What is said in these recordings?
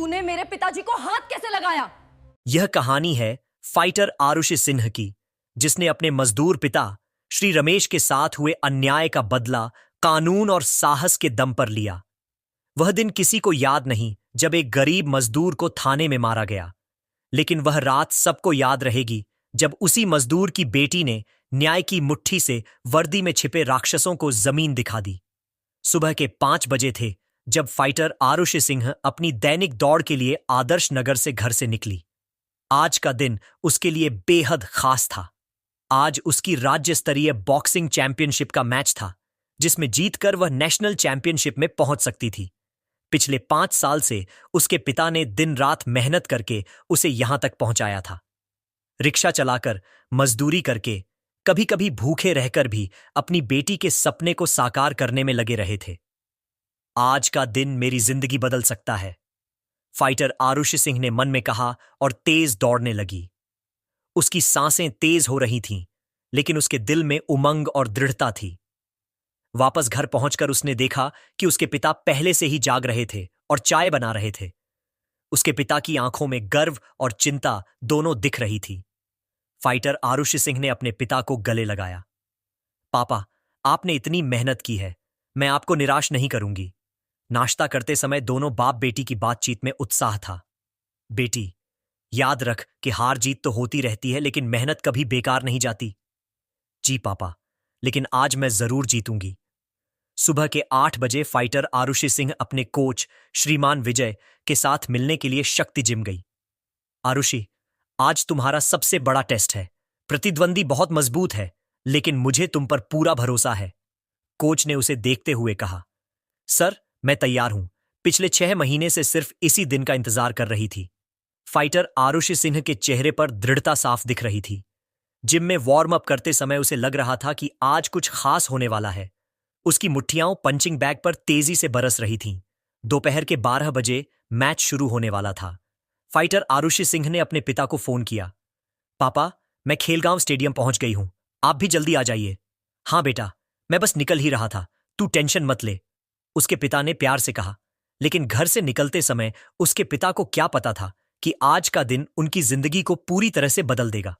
तूने मेरे पिताजी को हाथ कैसे लगाया? यह कहानी है फाइटर आरुषि सिंह की, जिसने अपने मजदूर पिता श्री रमेश के साथ हुए अन्याय का बदला कानून और साहस के दम पर लिया। वह दिन किसी को याद नहीं जब एक गरीब मजदूर को थाने में मारा गया, लेकिन वह रात सबको याद रहेगी जब उसी मजदूर की बेटी ने न्याय की मुट्ठी से वर्दी में छिपे राक्षसों को जमीन दिखा दी। सुबह के 5 बजे थे जब फाइटर आरुषि सिंह अपनी दैनिक दौड़ के लिए आदर्श नगर से घर से निकली। आज का दिन उसके लिए बेहद खास था। आज उसकी राज्य स्तरीय बॉक्सिंग चैंपियनशिप का मैच था, जिसमें जीतकर वह नेशनल चैंपियनशिप में पहुंच सकती थी। पिछले 5 साल से उसके पिता ने दिन रात मेहनत करके उसे यहां तक पहुंचाया था। रिक्शा चलाकर, मजदूरी करके, कभी कभी भूखे रहकर भी अपनी बेटी के सपने को साकार करने में लगे रहे थे। आज का दिन मेरी जिंदगी बदल सकता है, फाइटर आरुषि सिंह ने मन में कहा और तेज दौड़ने लगी। उसकी सांसें तेज हो रही थीं, लेकिन उसके दिल में उमंग और दृढ़ता थी। वापस घर पहुंचकर उसने देखा कि उसके पिता पहले से ही जाग रहे थे और चाय बना रहे थे। उसके पिता की आंखों में गर्व और चिंता दोनों दिख रही थी। फाइटर आरुषि सिंह ने अपने पिता को गले लगाया। पापा, आपने इतनी मेहनत की है, मैं आपको निराश नहीं करूंगी। नाश्ता करते समय दोनों बाप बेटी की बातचीत में उत्साह था। बेटी, याद रख कि हार जीत तो होती रहती है, लेकिन मेहनत कभी बेकार नहीं जाती। जी पापा, लेकिन आज मैं जरूर जीतूंगी। सुबह के 8 बजे फाइटर आरुषि सिंह अपने कोच श्रीमान विजय के साथ मिलने के लिए शक्ति जिम गई। आरुषि, आज तुम्हारा सबसे बड़ा टेस्ट है। प्रतिद्वंदी बहुत मजबूत है, लेकिन मुझे तुम पर पूरा भरोसा है, कोच ने उसे देखते हुए कहा। सर, मैं तैयार हूं। पिछले 6 महीने से सिर्फ इसी दिन का इंतजार कर रही थी। फाइटर आरुषि सिंह के चेहरे पर दृढ़ता साफ दिख रही थी। जिम में वार्म अप करते समय उसे लग रहा था कि आज कुछ खास होने वाला है। उसकी मुट्ठियां पंचिंग बैग पर तेजी से बरस रही थीं। दोपहर के 12 बजे मैच शुरू होने वाला था। फाइटर आरुषि सिंह ने अपने पिता को फोन किया। पापा, मैं खेलगांव स्टेडियम पहुंच गई हूं, आप भी जल्दी आ जाइए। हाँ बेटा, मैं बस निकल ही रहा था, तू टेंशन मत ले, उसके पिता ने प्यार से कहा। लेकिन घर से निकलते समय उसके पिता को क्या पता था कि आज का दिन उनकी जिंदगी को पूरी तरह से बदल देगा।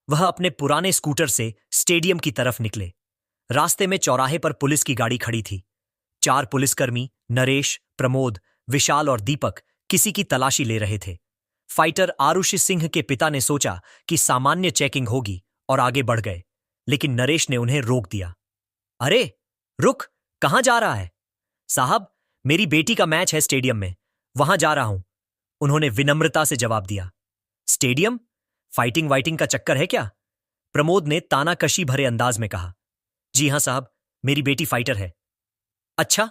वह अपने पुराने स्कूटर से स्टेडियम की तरफ निकले। रास्ते में चौराहे पर पुलिस की गाड़ी खड़ी थी। 4 पुलिसकर्मी, नरेश, प्रमोद, विशाल और दीपक, किसी की तलाशी ले रहे थे। फाइटर आरुषि सिंह के पिता ने सोचा कि सामान्य चेकिंग होगी और आगे बढ़ गए, लेकिन नरेश ने उन्हें रोक दिया। अरे रुक, कहां जा रहा है? साहब, मेरी बेटी का मैच है स्टेडियम में, वहां जा रहा हूं, उन्होंने विनम्रता से जवाब दिया। स्टेडियम? फाइटिंग वाइटिंग का चक्कर है क्या? प्रमोद ने तानाकशी भरे अंदाज में कहा। जी हां साहब, मेरी बेटी फाइटर है। अच्छा,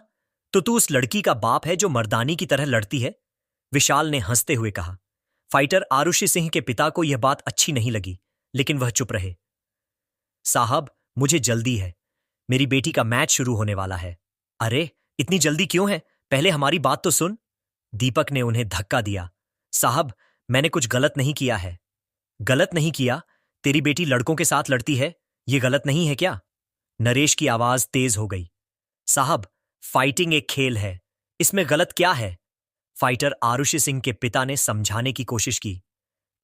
तो तू उस लड़की का बाप है जो मर्दानी की तरह लड़ती है? विशाल ने हंसते हुए कहा। फाइटर आरुषि सिंह के पिता को यह बात अच्छी नहीं लगी, लेकिन वह चुप रहे। साहब, मुझे जल्दी है, मेरी बेटी का मैच शुरू होने वाला है। अरे इतनी जल्दी क्यों है? पहले हमारी बात तो सुन। दीपक ने उन्हें धक्का दिया। साहब, मैंने कुछ गलत नहीं किया है। गलत नहीं किया? तेरी बेटी लड़कों के साथ लड़ती है, ये गलत नहीं है क्या? नरेश की आवाज तेज हो गई। साहब, फाइटिंग एक खेल है, इसमें गलत क्या है? फाइटर आरुषि सिंह के पिता ने समझाने की कोशिश की।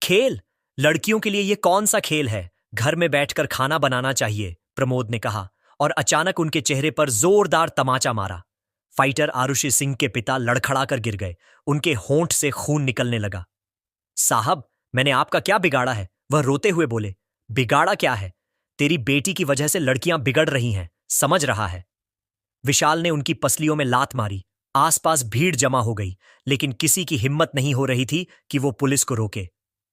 खेल? लड़कियों के लिए यह कौन सा खेल है? घर में बैठकर खाना बनाना चाहिए, प्रमोद ने कहा, और अचानक उनके चेहरे पर जोरदार तमाचा मारा। फाइटर आरुषि सिंह के पिता लड़खड़ाकर गिर गए। उनके होंठ से खून निकलने लगा। साहब, मैंने आपका क्या बिगाड़ा है? वह रोते हुए बोले। बिगाड़ा क्या है? तेरी बेटी की वजह से लड़कियां बिगड़ रही हैं, समझ रहा है? विशाल ने उनकी पसलियों में लात मारी। आसपास भीड़ जमा हो गई, लेकिन किसी की हिम्मत नहीं हो रही थी कि वो पुलिस को रोके।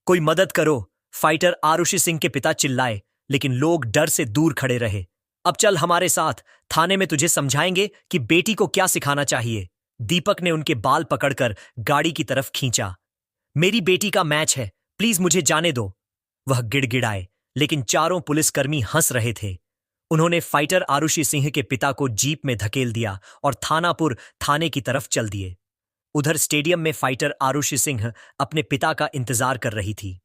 कोई मदद करो, फाइटर आरुषि सिंह के पिता चिल्लाए, लेकिन लोग डर से दूर खड़े रहे। अब चल हमारे साथ, थाने में तुझे समझाएंगे कि बेटी को क्या सिखाना चाहिए। दीपक ने उनके बाल पकड़कर गाड़ी की तरफ खींचा। मेरी बेटी का मैच है, प्लीज मुझे जाने दो, वह गिड़गिड़ाए, लेकिन चारों पुलिसकर्मी हंस रहे थे। उन्होंने फाइटर आरुषि सिंह के पिता को जीप में धकेल दिया और थानापुर थाने की तरफ चल दिए। उधर स्टेडियम में फाइटर आरुषि सिंह अपने पिता का इंतजार कर रही थी।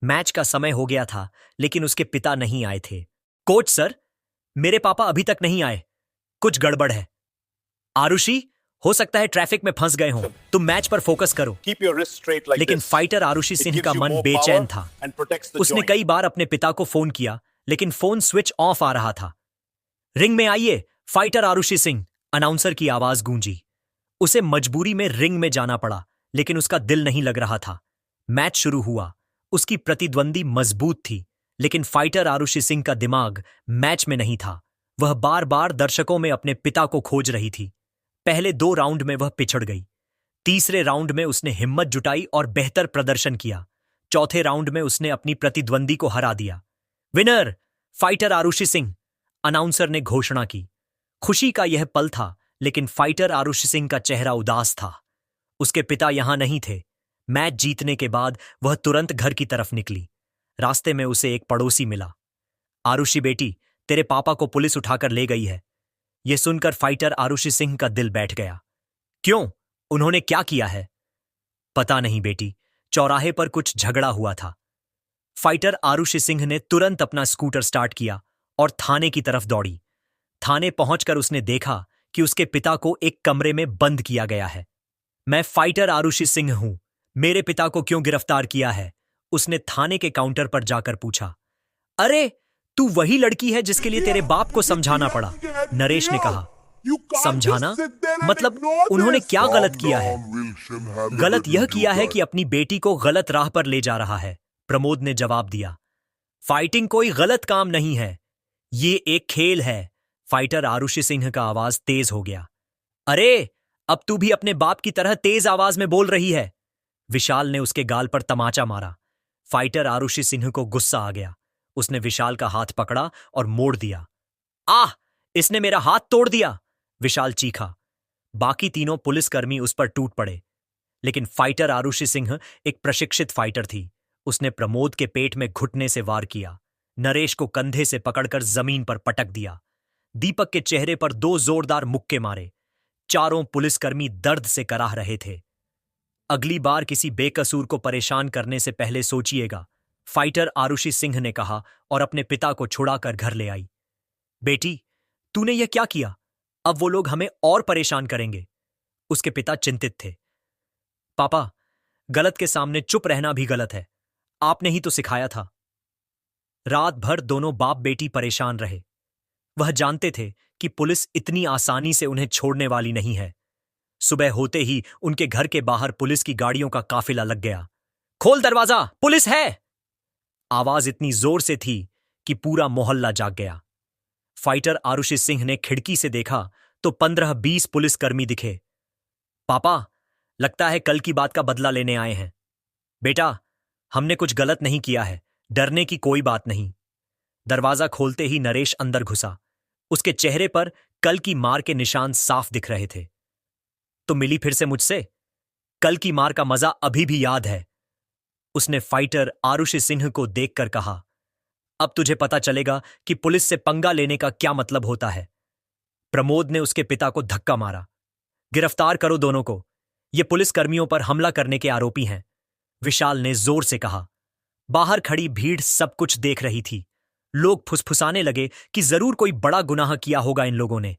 मैच का समय हो गया था, लेकिन उसके पिता नहीं आए थे। कोच सर, मेरे पापा अभी तक नहीं आए, कुछ गड़बड़ है। आरुषि, हो सकता है ट्रैफिक में फंस गए हो, तुम मैच पर फोकस करो। Keep your wrist straight like लेकिन this. Fighter Arushi It Singh gives का you मन more बेचैन power था। and protects the उसने joint. कई बार अपने पिता को फोन किया, लेकिन फोन स्विच ऑफ आ रहा था। रिंग में आइए, फाइटर आरुषि सिंह, अनाउंसर की आवाज गूंजी। उसे मजबूरी में रिंग में जाना पड़ा, लेकिन उसका दिल नहीं लग रहा था। मैच शुरू हुआ। उसकी प्रतिद्वंदी मजबूत थी, लेकिन फाइटर आरुषि सिंह का दिमाग मैच में नहीं था। वह बार बार दर्शकों में अपने पिता को खोज रही थी। पहले 2 राउंड में वह पिछड़ गई। तीसरे राउंड में उसने हिम्मत जुटाई और बेहतर प्रदर्शन किया। चौथे राउंड में उसने अपनी प्रतिद्वंदी को हरा दिया। Winner fighter Arushi Singh, announcer ने घोषणा की। खुशी का यह पल था, लेकिन फाइटर आरुषि सिंह का चेहरा उदास था। उसके पिता यहां नहीं थे। मैच जीतने के बाद वह तुरंत घर की तरफ निकली। रास्ते में उसे एक पड़ोसी मिला। आरुषि बेटी, तेरे पापा को पुलिस उठाकर ले गई है। यह सुनकर फाइटर आरुषि सिंह का दिल बैठ गया। क्यों? उन्होंने क्या किया है? पता नहीं बेटी, चौराहे पर कुछ झगड़ा हुआ था। फाइटर आरुषि सिंह ने तुरंत अपना स्कूटर स्टार्ट किया और थाने की तरफ दौड़ी। थाने पहुंचकर उसने देखा कि उसके पिता को एक कमरे में बंद किया गया है। मैं फाइटर आरुषि सिंह हूं, मेरे पिता को क्यों गिरफ्तार किया है? उसने थाने के काउंटर पर जाकर पूछा। अरे, तू वही लड़की है जिसके लिए तेरे बाप को समझाना पड़ा, नरेश ने कहा। समझाना? मतलब उन्होंने क्या गलत किया है? गलत यह किया है कि अपनी बेटी को गलत राह पर ले जा रहा है, प्रमोद ने जवाब दिया। फाइटिंग कोई गलत काम नहीं है, ये एक खेल है। फाइटर आरुषि सिंह का आवाज तेज हो गया। अरे, अब तू भी अपने बाप की तरह तेज आवाज में बोल रही है। विशाल ने उसके गाल पर तमाचा मारा। फाइटर आरुषि सिंह को गुस्सा आ गया। उसने विशाल का हाथ पकड़ा और मोड़ दिया। आह, इसने मेरा हाथ तोड़ दिया, विशाल चीखा। बाकी तीनों पुलिसकर्मी उस पर टूट पड़े, लेकिन फाइटर आरुषि सिंह एक प्रशिक्षित फाइटर थी। उसने प्रमोद के पेट में घुटने से वार किया। नरेश को कंधे से पकड़कर जमीन पर पटक दिया। दीपक के चेहरे पर 2 जोरदार मुक्के मारे। चारों पुलिसकर्मी दर्द से कराह रहे थे। अगली बार किसी बेकसूर को परेशान करने से पहले सोचिएगा, फाइटर आरुषि सिंह ने कहा और अपने पिता को छुड़ाकर घर ले आई। बेटी, तूने यह क्या किया? अब वो लोग हमें और परेशान करेंगे। उसके पिता चिंतित थे। पापा, गलत के सामने चुप रहना भी गलत है, आपने ही तो सिखाया था। रात भर दोनों बाप बेटी परेशान रहे। वह जानते थे कि पुलिस इतनी आसानी से उन्हें छोड़ने वाली नहीं है। सुबह होते ही उनके घर के बाहर पुलिस की गाड़ियों का काफिला लग गया। खोल दरवाजा, पुलिस है! आवाज इतनी जोर से थी कि पूरा मोहल्ला जाग गया। फाइटर आरुषि सिंह ने खिड़की से देखा तो 15-20 पुलिसकर्मी दिखे। पापा, लगता है कल की बात का बदला लेने आए हैं। बेटा, हमने कुछ गलत नहीं किया है, डरने की कोई बात नहीं। दरवाजा खोलते ही नरेश अंदर घुसा। उसके चेहरे पर कल की मार के निशान साफ दिख रहे थे। तो मिली फिर से मुझसे? कल की मार का मजा अभी भी याद है, उसने फाइटर आरुषि सिंह को देखकर कहा। अब तुझे पता चलेगा कि पुलिस से पंगा लेने का क्या मतलब होता है। प्रमोद ने उसके पिता को धक्का मारा। गिरफ्तार करो दोनों को, ये पुलिसकर्मियों पर हमला करने के आरोपी हैं, विशाल ने जोर से कहा। बाहर खड़ी भीड़ सब कुछ देख रही थी। लोग फुसफुसाने लगे कि जरूर कोई बड़ा गुनाह किया होगा इन लोगों ने।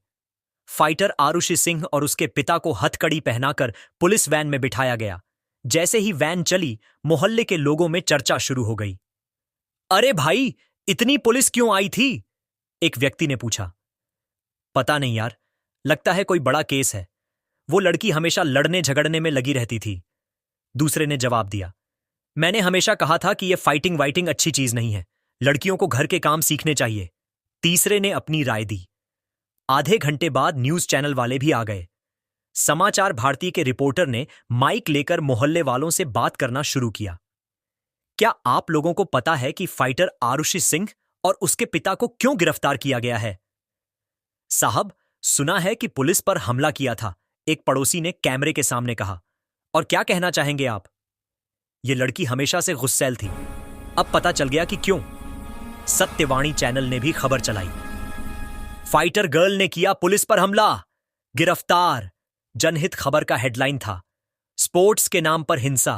फाइटर आरुषि सिंह और उसके पिता को हथकड़ी पहनाकर पुलिस वैन में बिठाया गया। जैसे ही वैन चली, मोहल्ले के लोगों में चर्चा शुरू हो गई। अरे भाई, इतनी पुलिस क्यों आई थी? एक व्यक्ति ने पूछा। पता नहीं यार, लगता है कोई बड़ा केस है। वो लड़की हमेशा लड़ने झगड़ने में लगी रहती थी, दूसरे ने जवाब दिया। मैंने हमेशा कहा था कि यह फाइटिंग वाइटिंग अच्छी चीज नहीं है, लड़कियों को घर के काम सीखने चाहिए, तीसरे ने अपनी राय दी। आधे घंटे बाद न्यूज चैनल वाले भी आ गए। समाचार भारती के रिपोर्टर ने माइक लेकर मोहल्ले वालों से बात करना शुरू किया। क्या आप लोगों को पता है कि फाइटर आरुषि सिंह और उसके पिता को क्यों गिरफ्तार किया गया है? साहब, सुना है कि पुलिस पर हमला किया था, एक पड़ोसी ने कैमरे के सामने कहा। और क्या कहना चाहेंगे आप? यह लड़की हमेशा से गुस्सैल थी, अब पता चल गया कि क्यों। सत्यवाणी चैनल ने भी खबर चलाई। फाइटर गर्ल ने किया पुलिस पर हमला, गिरफ्तार। जनहित खबर का हेडलाइन था। स्पोर्ट्स के नाम पर हिंसा,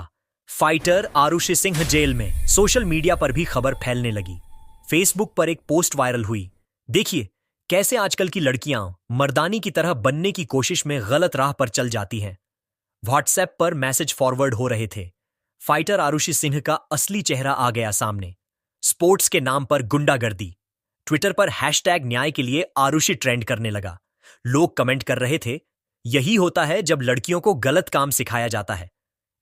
फाइटर आरुषि सिंह जेल में। सोशल मीडिया पर भी खबर फैलने लगी। फेसबुक पर एक पोस्ट वायरल हुई। देखिए, कैसे आजकल की लड़कियां मर्दानी की तरह बनने की कोशिश में गलत राह पर चल जाती हैं। व्हाट्सएप पर मैसेज फॉरवर्ड हो रहे थे। फाइटर आरुषि सिंह का असली चेहरा आ गया सामने। स्पोर्ट्स के नाम पर गुंडागर्दी। ट्विटर पर हैशटैग न्याय के लिए आरुषि ट्रेंड करने लगा। लोग कमेंट कर रहे थे, यही होता है जब लड़कियों को गलत काम सिखाया जाता है।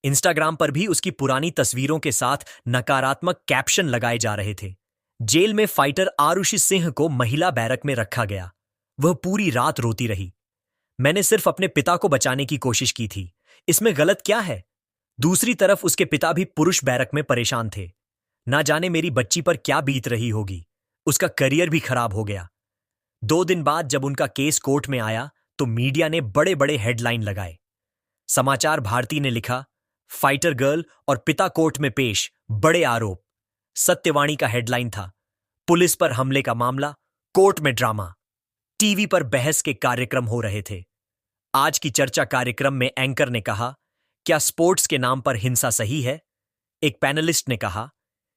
इंस्टाग्राम पर भी उसकी पुरानी तस्वीरों के साथ नकारात्मक कैप्शन लगाए जा रहे थे। जेल में फाइटर आरुषि सिंह को महिला बैरक में रखा गया। वह पूरी रात रोती रही। मैंने सिर्फ अपने पिता को बचाने की कोशिश की थी, इसमें गलत क्या है? दूसरी तरफ उसके पिता भी पुरुष बैरक में परेशान थे। ना जाने मेरी बच्ची पर क्या बीत रही होगी। उसका करियर भी खराब हो गया। 2 दिन बाद जब उनका केस कोर्ट में आया तो मीडिया ने बड़े बड़े हेडलाइन लगाए। समाचार भारती ने लिखा, फाइटर गर्ल और पिता कोर्ट में पेश, बड़े आरोप। सत्यवाणी का हेडलाइन था, पुलिस पर हमले का मामला, कोर्ट में ड्रामा। टीवी पर बहस के कार्यक्रम हो रहे थे। आज की चर्चा कार्यक्रम में एंकर ने कहा, क्या स्पोर्ट्स के नाम पर हिंसा सही है? एक पैनलिस्ट ने कहा,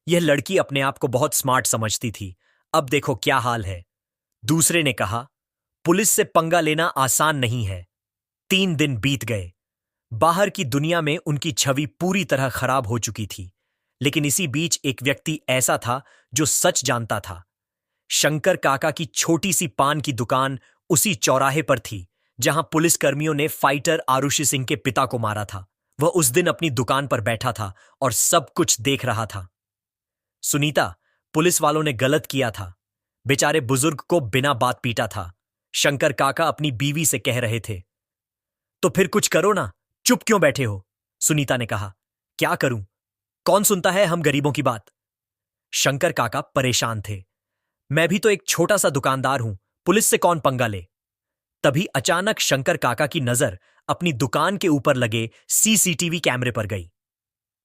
यह लड़की अपने आप को बहुत स्मार्ट समझती थी, अब देखो क्या हाल है। दूसरे ने कहा, पुलिस से पंगा लेना आसान नहीं है। 3 दिन बीत गए। बाहर की दुनिया में उनकी छवि पूरी तरह खराब हो चुकी थी। लेकिन इसी बीच एक व्यक्ति ऐसा था जो सच जानता था। शंकर काका की छोटी सी पान की दुकान उसी चौराहे पर थी जहां पुलिसकर्मियों ने फाइटर आरुषि सिंह के पिता को मारा था। वह उस दिन अपनी दुकान पर बैठा था और सब कुछ देख रहा था। सुनीता, पुलिस वालों ने गलत किया था। बेचारे बुजुर्ग को बिना बात पीटा था। शंकर काका अपनी बीवी से कह रहे थे। तो फिर कुछ करो ना, चुप क्यों बैठे हो? सुनीता ने कहा, क्या करूं? कौन सुनता है हम गरीबों की बात? शंकर काका परेशान थे। मैं भी तो एक छोटा सा दुकानदार हूं, पुलिस से कौन पंगा ले? तभी अचानक शंकर काका की नजर अपनी दुकान के ऊपर लगे सीसीटीवी कैमरे पर गई।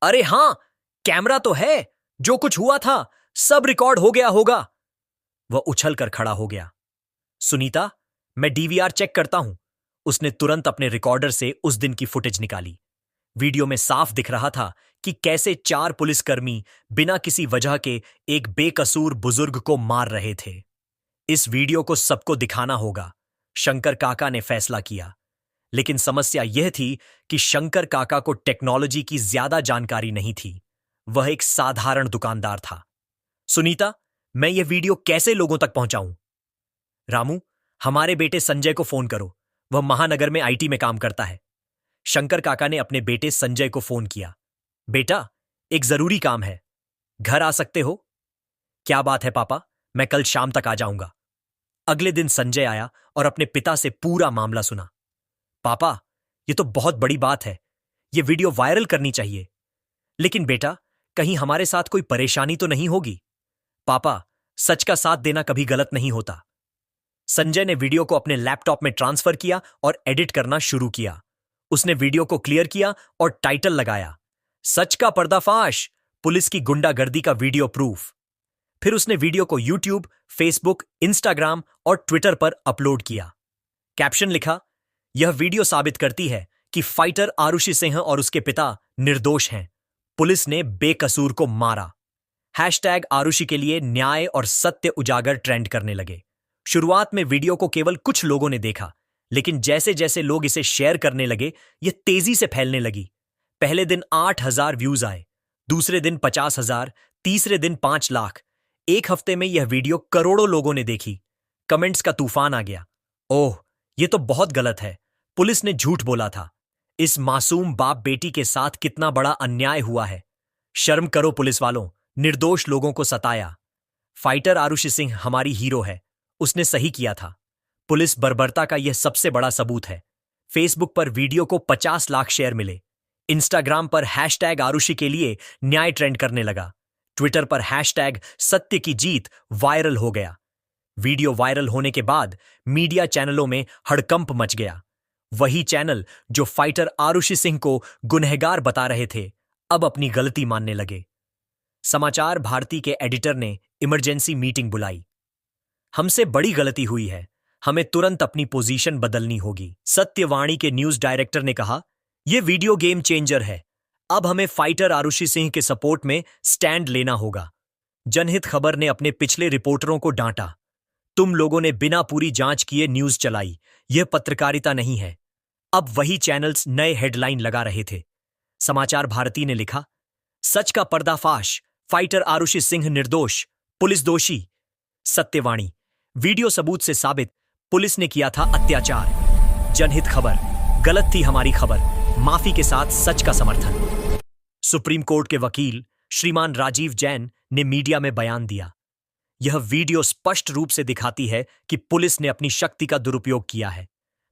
अरे हां, कैमरा तो है, जो कुछ हुआ था सब रिकॉर्ड हो गया होगा। वह उछलकर खड़ा हो गया। सुनीता, मैं डीवीआर चेक करता हूं। उसने तुरंत अपने रिकॉर्डर से उस दिन की फुटेज निकाली। वीडियो में साफ दिख रहा था कि कैसे 4 पुलिसकर्मी बिना किसी वजह के एक बेकसूर बुजुर्ग को मार रहे थे। इस वीडियो को सबको दिखाना होगा, शंकर काका ने फैसला किया। लेकिन समस्या यह थी कि शंकर काका को टेक्नोलॉजी की ज्यादा जानकारी नहीं थी। वह एक साधारण दुकानदार था। सुनीता, मैं यह वीडियो कैसे लोगों तक पहुंचाऊं? रामू, हमारे बेटे संजय को फोन करो, वह महानगर में आईटी में काम करता है। शंकर काका ने अपने बेटे संजय को फोन किया। बेटा, एक जरूरी काम है, घर आ सकते हो? क्या बात है पापा, मैं कल शाम तक आ जाऊंगा। अगले दिन संजय आया और अपने पिता से पूरा मामला सुना। पापा, यह तो बहुत बड़ी बात है, यह वीडियो वायरल करनी चाहिए। लेकिन बेटा, कहीं हमारे साथ कोई परेशानी तो नहीं होगी? पापा, सच का साथ देना कभी गलत नहीं होता। संजय ने वीडियो को अपने लैपटॉप में ट्रांसफर किया और एडिट करना शुरू किया। उसने वीडियो को क्लियर किया और टाइटल लगाया, सच का पर्दाफाश, पुलिस की गुंडागर्दी का वीडियो प्रूफ। फिर उसने वीडियो को यूट्यूब, फेसबुक, इंस्टाग्राम और ट्विटर पर अपलोड किया। कैप्शन लिखा, यह वीडियो साबित करती है कि फाइटर आरुषि सिंह और उसके पिता निर्दोष हैं। पुलिस ने बेकसूर को मारा। हैशटैग आरुषि के लिए न्याय और सत्य उजागर ट्रेंड करने लगे। शुरुआत में वीडियो को केवल कुछ लोगों ने देखा, लेकिन जैसे जैसे लोग इसे शेयर करने लगे, यह तेजी से फैलने लगी। पहले दिन 8,000 व्यूज आए, दूसरे दिन 50,000, तीसरे दिन 5 लाख। एक हफ्ते में यह वीडियो करोड़ों लोगों ने देखी। कमेंट्स का तूफान आ गया। ओह, यह तो बहुत गलत है, पुलिस ने झूठ बोला था। इस मासूम बाप बेटी के साथ कितना बड़ा अन्याय हुआ है। शर्म करो पुलिस वालों, निर्दोष लोगों को सताया। फाइटर आरुषि सिंह हमारी हीरो है, उसने सही किया था। पुलिस बर्बरता का यह सबसे बड़ा सबूत है। फेसबुक पर वीडियो को 50 लाख शेयर मिले। इंस्टाग्राम पर हैशटैग आरुषि के लिए न्याय ट्रेंड करने लगा। ट्विटर पर हैशटैग सत्य की जीत वायरल हो गया। वीडियो वायरल होने के बाद मीडिया चैनलों में हड़कंप मच गया। वही चैनल जो फाइटर आरुषि सिंह को गुनहगार बता रहे थे, अब अपनी गलती मानने लगे। समाचार भारती के एडिटर ने इमरजेंसी मीटिंग बुलाई। हमसे बड़ी गलती हुई है, हमें तुरंत अपनी पोजीशन बदलनी होगी। सत्यवाणी के न्यूज डायरेक्टर ने कहा, यह वीडियो गेम चेंजर है, अब हमें फाइटर आरुषि सिंह के सपोर्ट में स्टैंड लेना होगा। जनहित खबर ने अपने पिछले रिपोर्टरों को डांटा, तुम लोगों ने बिना पूरी जांच किए न्यूज चलाई। यह पत्रकारिता नहीं है। अब वही चैनल्स नए हेडलाइन लगा रहे थे। समाचार भारती ने लिखा, सच का पर्दाफाश, फाइटर आरुषि सिंह निर्दोष, पुलिस दोषी। सत्यवाणी, वीडियो सबूत से साबित, पुलिस ने किया था अत्याचार। जनहित खबर, गलत थी हमारी खबर, माफी के साथ सच का समर्थन। सुप्रीम कोर्ट के वकील श्रीमान राजीव जैन ने मीडिया में बयान दिया, यह वीडियो स्पष्ट रूप से दिखाती है कि पुलिस ने अपनी शक्ति का दुरुपयोग किया है।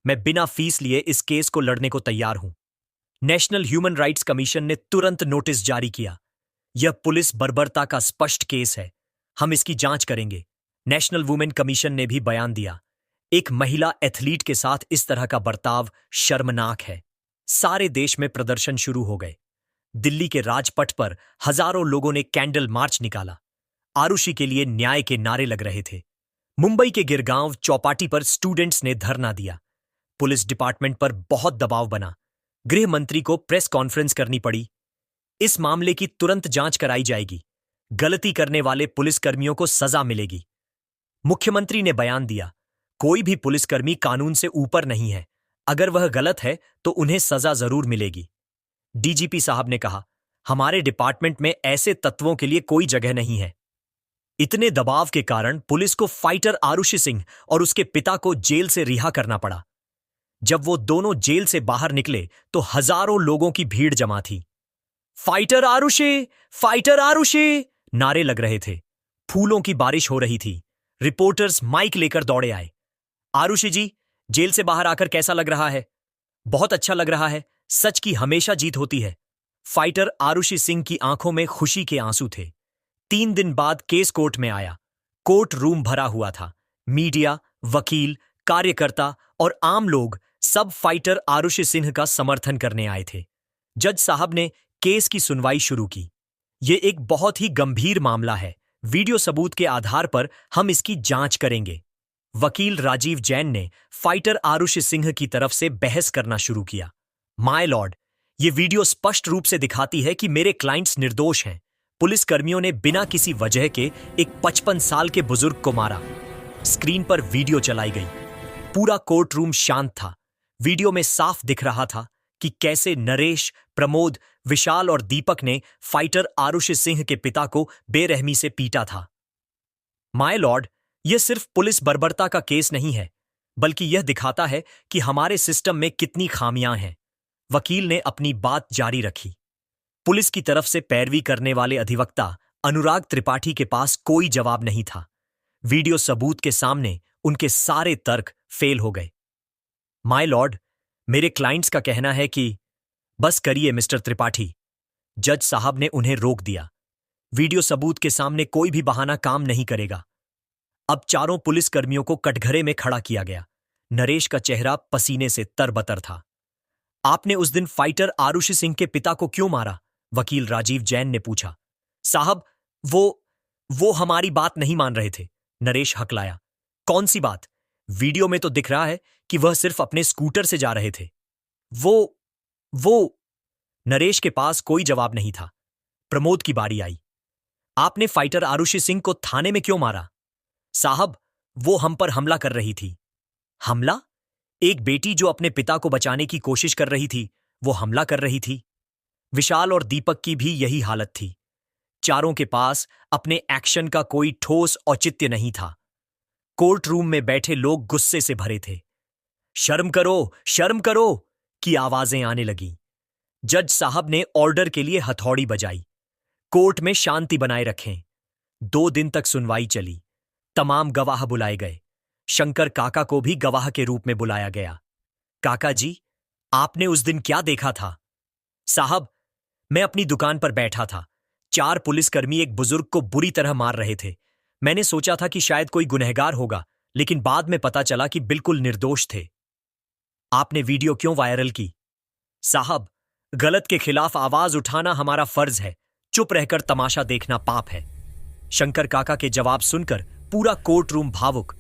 मैं बिना फीस लिए इस केस को लड़ने को तैयार हूं। नेशनल ह्यूमन राइट्स कमीशन ने तुरंत नोटिस जारी किया। यह पुलिस बर्बरता का स्पष्ट केस है, हम इसकी जांच करेंगे। नेशनल वुमेन कमीशन ने भी बयान दिया, एक महिला एथलीट के साथ इस तरह का बर्ताव शर्मनाक है। सारे देश में प्रदर्शन शुरू हो गए। दिल्ली के राजपथ पर हजारों लोगों ने कैंडल मार्च निकाला। आरुषि के लिए न्याय के नारे लग रहे थे। मुंबई के गिरगांव चौपाटी पर स्टूडेंट्स ने धरना दिया। पुलिस डिपार्टमेंट पर बहुत दबाव बना। गृह मंत्री को प्रेस कॉन्फ्रेंस करनी पड़ी। इस मामले की तुरंत जांच कराई जाएगी। गलती करने वाले पुलिसकर्मियों को सजा मिलेगी। मुख्यमंत्री ने बयान दिया, कोई भी पुलिसकर्मी कानून से ऊपर नहीं है। अगर वह गलत है तो उन्हें सजा जरूर मिलेगी। डीजीपी साहब ने कहा, हमारे डिपार्टमेंट में ऐसे तत्वों के लिए कोई जगह नहीं है। इतने दबाव के कारण पुलिस को फाइटर आरुषि सिंह और उसके पिता को जेल से रिहा करना पड़ा। जब वो दोनों जेल से बाहर निकले तो हजारों लोगों की भीड़ जमा थी। फाइटर आरुषि, फाइटर आरुषि नारे लग रहे थे। फूलों की बारिश हो रही थी। रिपोर्टर्स माइक लेकर दौड़े आए। आरुषि जी, जेल से बाहर आकर कैसा लग रहा है? बहुत अच्छा लग रहा है। सच की हमेशा जीत होती है। फाइटर आरुषि सिंह की आंखों में खुशी के आंसू थे। 3 दिन बाद केस कोर्ट में आया। कोर्ट रूम भरा हुआ था। मीडिया, वकील, कार्यकर्ता और आम लोग सब फाइटर आरुषि सिंह का समर्थन करने आए थे। जज साहब ने केस की सुनवाई शुरू की। यह एक बहुत ही गंभीर मामला है। वीडियो सबूत के आधार पर हम इसकी जांच करेंगे। वकील राजीव जैन ने फाइटर आरुषि सिंह की तरफ से बहस करना शुरू किया। माय लॉर्ड, ये वीडियो स्पष्ट रूप से दिखाती है कि मेरे क्लाइंट्स निर्दोष हैं। पुलिसकर्मियों ने बिना किसी वजह के एक 55 साल के बुजुर्ग को मारा। स्क्रीन पर वीडियो चलाई गई। पूरा कोर्ट रूम शांत था। वीडियो में साफ दिख रहा था कि कैसे नरेश, प्रमोद, विशाल और दीपक ने फाइटर आरुषि सिंह के पिता को बेरहमी से पीटा था। माय लॉर्ड, यह सिर्फ पुलिस बर्बरता का केस नहीं है, बल्कि यह दिखाता है कि हमारे सिस्टम में कितनी खामियां हैं। वकील ने अपनी बात जारी रखी। पुलिस की तरफ से पैरवी करने वाले अधिवक्ता अनुराग त्रिपाठी के पास कोई जवाब नहीं था। वीडियो सबूत के सामने उनके सारे तर्क फेल हो गए। माय लॉर्ड, मेरे क्लाइंट्स का कहना है कि बस करिए मिस्टर त्रिपाठी। जज साहब ने उन्हें रोक दिया। वीडियो सबूत के सामने कोई भी बहाना काम नहीं करेगा। अब चारों पुलिसकर्मियों को कटघरे में खड़ा किया गया। नरेश का चेहरा पसीने से तरबतर था। आपने उस दिन फाइटर आरुषि सिंह के पिता को क्यों मारा? वकील राजीव जैन ने पूछा। साहब, वो हमारी बात नहीं मान रहे थे। नरेश हकलाया। कौन सी बात? वीडियो में तो दिख रहा है कि वह सिर्फ अपने स्कूटर से जा रहे थे। वो नरेश के पास कोई जवाब नहीं था। प्रमोद की बारी आई। आपने फाइटर आरुषि सिंह को थाने में क्यों मारा? साहब, वो हम पर हमला कर रही थी। हमला? एक बेटी जो अपने पिता को बचाने की कोशिश कर रही थी, वो हमला कर रही थी। विशाल और दीपक की भी यही हालत थी। चारों के पास अपने एक्शन का कोई ठोस औचित्य नहीं था। कोर्ट रूम में बैठे लोग गुस्से से भरे थे। शर्म करो की आवाजें आने लगीं। जज साहब ने ऑर्डर के लिए हथौड़ी बजाई। कोर्ट में शांति बनाए रखें। 2 दिन तक सुनवाई चली। तमाम गवाह बुलाए गए। शंकर काका को भी गवाह के रूप में बुलाया गया। काका जी, आपने उस दिन क्या देखा था? साहब, मैं अपनी दुकान पर बैठा था। 4 पुलिसकर्मी एक बुजुर्ग को बुरी तरह मार रहे थे। मैंने सोचा था कि शायद कोई गुनहगार होगा, लेकिन बाद में पता चला कि बिल्कुल निर्दोष थे। आपने वीडियो क्यों वायरल की? साहब, गलत के खिलाफ आवाज उठाना हमारा फर्ज है। चुप रहकर तमाशा देखना पाप है। शंकर काका के जवाब सुनकर पूरा कोर्ट रूम भावुक